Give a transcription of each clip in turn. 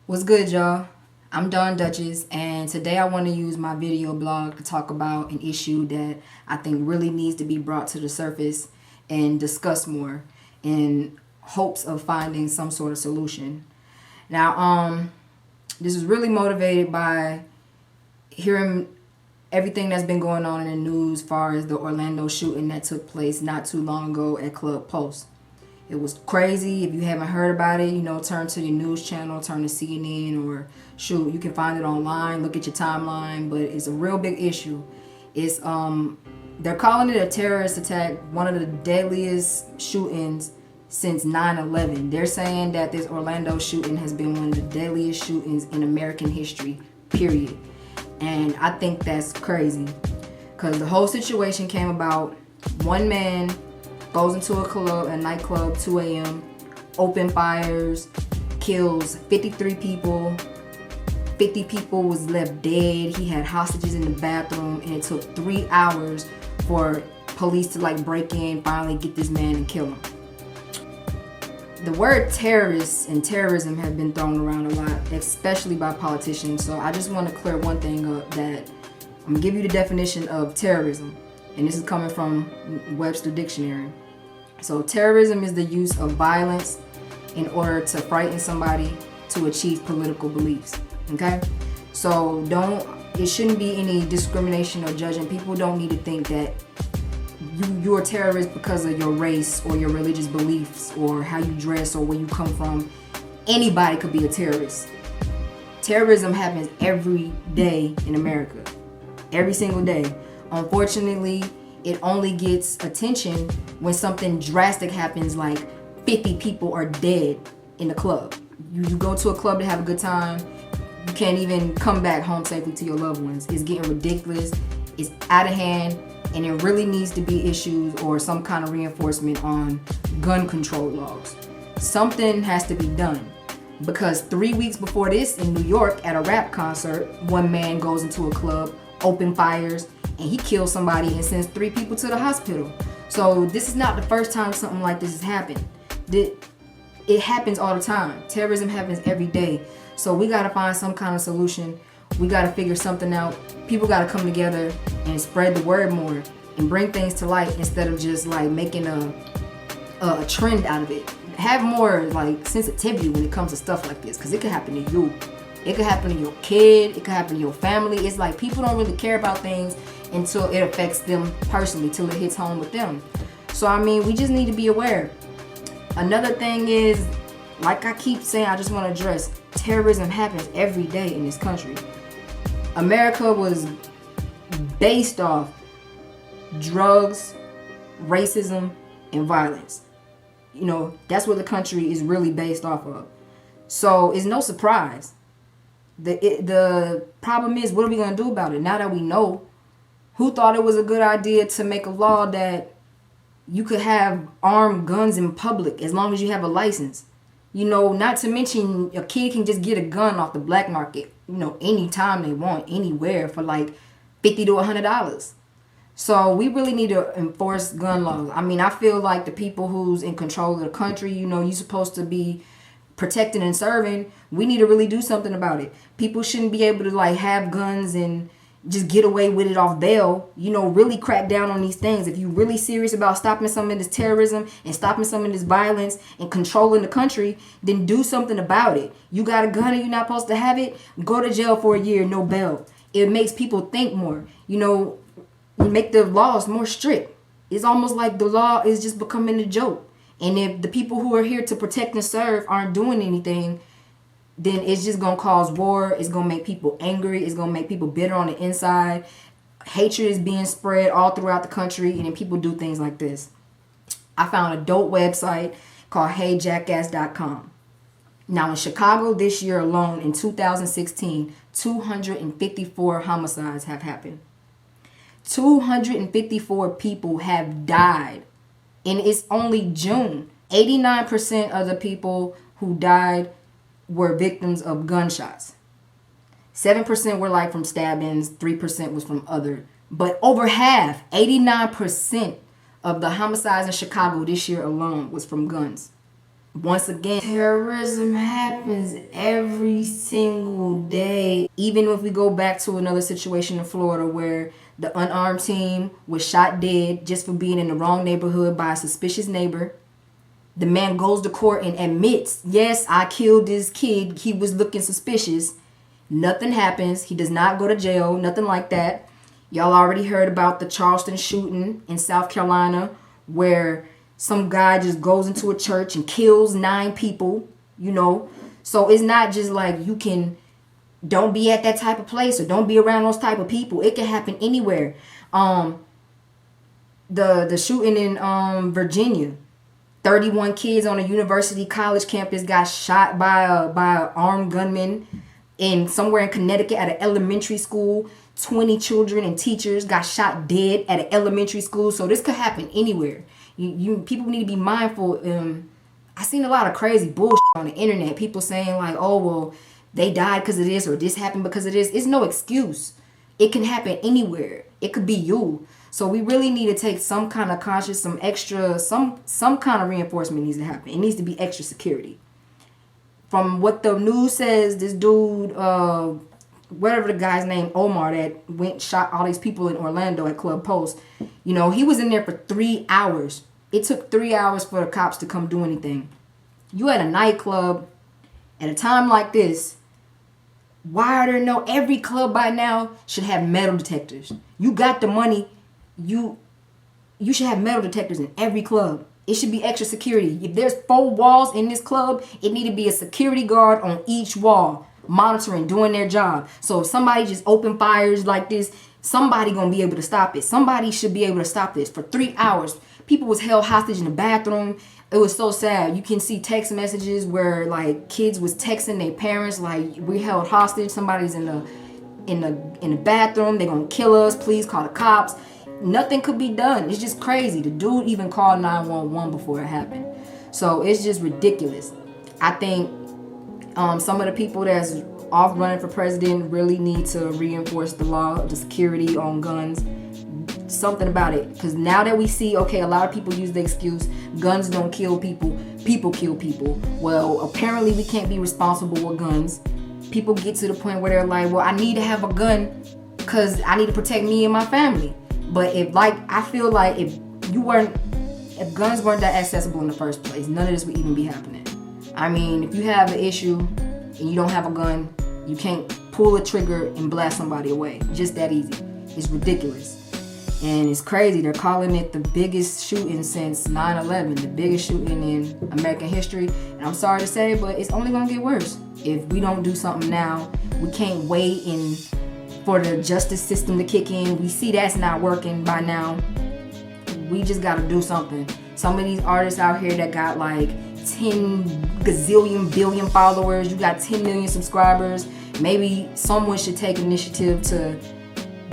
What's good, y'all? I'm Duchess, and today I want to use my video blog to talk about an issue that I think really needs to be brought to the surface and discussed more in hopes of finding some sort of solution. Now, this is really motivated by hearing everything that's been going on in the news as far as the Orlando shooting that took place not too long ago at Club Post. It was crazy. If you haven't heard about it, turn to your news channel, turn to CNN, or shoot, you can find it online, look at your timeline, but it's a real big issue. It's they're calling it a terrorist attack, one of the deadliest shootings since 9/11. They're saying that this Orlando shooting has been one of the deadliest shootings in American history, period. And I think that's crazy because the whole situation came about one man goes into a nightclub, 2 a.m., open fires, kills 53 people. 50 people was left dead. He had hostages in the bathroom, and it took 3 hours for police to break in, finally get this man and kill him. The word terrorist and terrorism have been thrown around a lot, especially by politicians. So I just want to clear one thing up, that I'm gonna give you the definition of terrorism, and this is coming from Webster Dictionary. So terrorism is the use of violence in order to frighten somebody to achieve political beliefs. Okay? So it shouldn't be any discrimination or judging. People don't need to think that you're a terrorist because of your race or your religious beliefs or how you dress or where you come from. Anybody could be a terrorist. Terrorism happens every day in America. Every single day. Unfortunately, it only gets attention when something drastic happens, like 50 people are dead in the club. You go to a club to have a good time, you can't even come back home safely to your loved ones. It's getting ridiculous, it's out of hand, and it really needs to be issues or some kind of reinforcement on gun control laws. Something has to be done, because 3 weeks before this in New York at a rap concert, one man goes into a club, open fires, and he kills somebody and sends 3 people to the hospital. So this is not the first time something like this has happened. It happens all the time. Terrorism happens every day. So we gotta find some kind of solution. We gotta figure something out. People gotta come together and spread the word more and bring things to light instead of just making a trend out of it. Have more sensitivity when it comes to stuff like this, because it could happen to you. It could happen to your kid. It could happen to your family. It's like people don't really care about things until it affects them personally, till it hits home with them. So we just need to be aware. Another thing is, like I keep saying, I just want to address, terrorism happens every day in this country. America was based off drugs, racism, and violence. That's what the country is really based off of. So it's no surprise. The problem is, what are we going to do about it now that we know? Who thought it was a good idea to make a law that you could have armed guns in public as long as you have a license? Not to mention a kid can just get a gun off the black market, anytime they want, anywhere for $50 to $100. So we really need to enforce gun laws. I feel like the people who's in control of the country, you're supposed to be protecting and serving. We need to really do something about it. People shouldn't be able to have guns and just get away with it off bail. Really crack down on these things. If you're really serious about stopping some of this terrorism and stopping some of this violence and controlling the country, then do something about it. You got a gun and you're not supposed to have it, go to jail for a year, no bail. It makes people think more. Make the laws more strict. It's almost like the law is just becoming a joke. And if the people who are here to protect and serve aren't doing anything, then it's just going to cause war. It's going to make people angry. It's going to make people bitter on the inside. Hatred is being spread all throughout the country, and then people do things like this. I found a dope website called HeyJackass.com. Now, in Chicago this year alone, in 2016, 254 homicides have happened. 254 people have died. And it's only June. 89% of the people who died were victims of gunshots. 7% were from stabbings, 3% was from other. But over half, 89% of the homicides in Chicago this year alone was from guns. Once again, terrorism happens happens every single day. Even if we go back to another situation in Florida where the unarmed teen was shot dead just for being in the wrong neighborhood by a suspicious neighbor. The man goes to court and admits, yes, I killed this kid. He was looking suspicious. Nothing happens. He does not go to jail. Nothing like that. Y'all already heard about the Charleston shooting in South Carolina where some guy just goes into a church and kills 9 people, you know. So it's not just like don't be at that type of place or don't be around those type of people. It can happen anywhere. The shooting in Virginia, 31 kids on a university college campus got shot by a armed gunman. In somewhere in Connecticut at an elementary school, 20 children and teachers got shot dead at an elementary school. So this could happen anywhere. People need to be mindful. I seen a lot of crazy bullshit on the internet. People saying like, oh, well, they died because of this or this happened because of this. It's no excuse. It can happen anywhere. It could be you. So we really need to take some kind of conscious, some extra, some kind of reinforcement needs to happen. It needs to be extra security. From what the news says, this dude, whatever the guy's name, Omar, that shot all these people in Orlando at Club Post, you know, he was in there for 3 hours. It took 3 hours for the cops to come do anything. You at a nightclub at a time like this. Why are there every club by now should have metal detectors. You got the money, you should have metal detectors in every club. It should be extra security. If there's 4 walls in this club, it need to be a security guard on each wall, monitoring, doing their job. So if somebody just open fires like this, somebody gonna be able to stop it. Somebody should be able to stop this. For 3 hours, people was held hostage in the bathroom. It was so sad. You can see text messages where like kids was texting their parents like, we held hostage. Somebody's in the bathroom. They're gonna kill us. Please call the cops. Nothing could be done. It's just crazy. The dude even called 911 before it happened. So it's just ridiculous. I think some of the people that's off running for president really need to reinforce the law, the security on guns. Something about it. Because now that we see, okay, a lot of people use the excuse, guns don't kill people, people kill people. Well, apparently we can't be responsible with guns. People get to the point where they're like, well, I need to have a gun because I need to protect me and my family. But I feel like if guns weren't that accessible in the first place, none of this would even be happening. I mean, if you have an issue and you don't have a gun, you can't pull a trigger and blast somebody away. Just that easy. It's ridiculous. And it's crazy. They're calling it the biggest shooting since 9/11, the biggest shooting in American history. And I'm sorry to say, but it's only going to get worse. If we don't do something now, we can't wait for the justice system to kick in. We see that's not working by now. We just got to do something. Some of these artists out here that got like 10 gazillion billion followers, you got 10 million subscribers. Maybe someone should take initiative to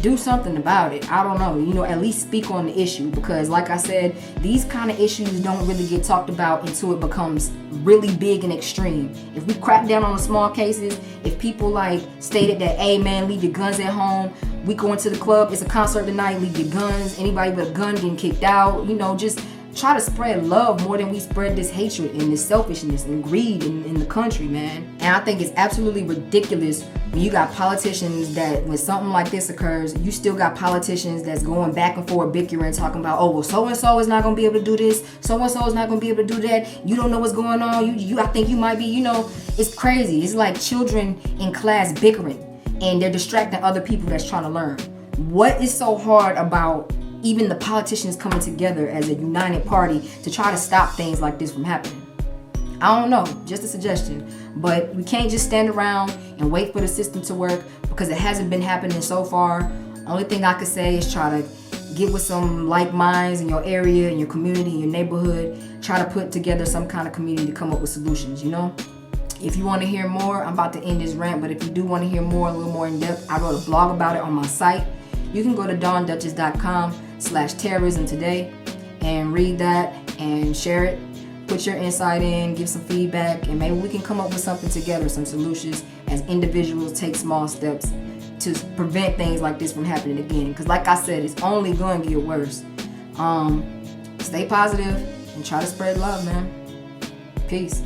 do something about it. I don't know, at least speak on the issue, because like I said, these kind of issues don't really get talked about until it becomes really big and extreme. If we crack down on the small cases, if people like stated that, hey man, leave your guns at home, we go into the club, it's a concert tonight, leave your guns, anybody with a gun getting kicked out, just try to spread love more than we spread this hatred and this selfishness and greed in the country, man. And I think it's absolutely ridiculous when you got politicians that when something like this occurs, you still got politicians that's going back and forth bickering, talking about, oh, well, so-and-so is not going to be able to do this, so-and-so is not going to be able to do that, you don't know what's going on, I think you might be, it's crazy. It's like children in class bickering, and they're distracting other people that's trying to learn. What is so hard about even the politicians coming together as a united party to try to stop things like this from happening? I don't know, just a suggestion. But we can't just stand around and wait for the system to work, because it hasn't been happening so far. Only thing I could say is try to get with some like minds in your area, in your community, in your neighborhood. Try to put together some kind of community to come up with solutions, If you want to hear more, I'm about to end this rant, but if you do want to hear more, a little more in depth, I wrote a blog about it on my site. You can go to DawnDuchess.com/terrorism today and read that and share it. Put your insight in, give some feedback, and maybe we can come up with something together, some solutions as individuals take small steps to prevent things like this from happening again. Because like I said, it's only going to get worse. Stay positive and try to spread love, man. Peace.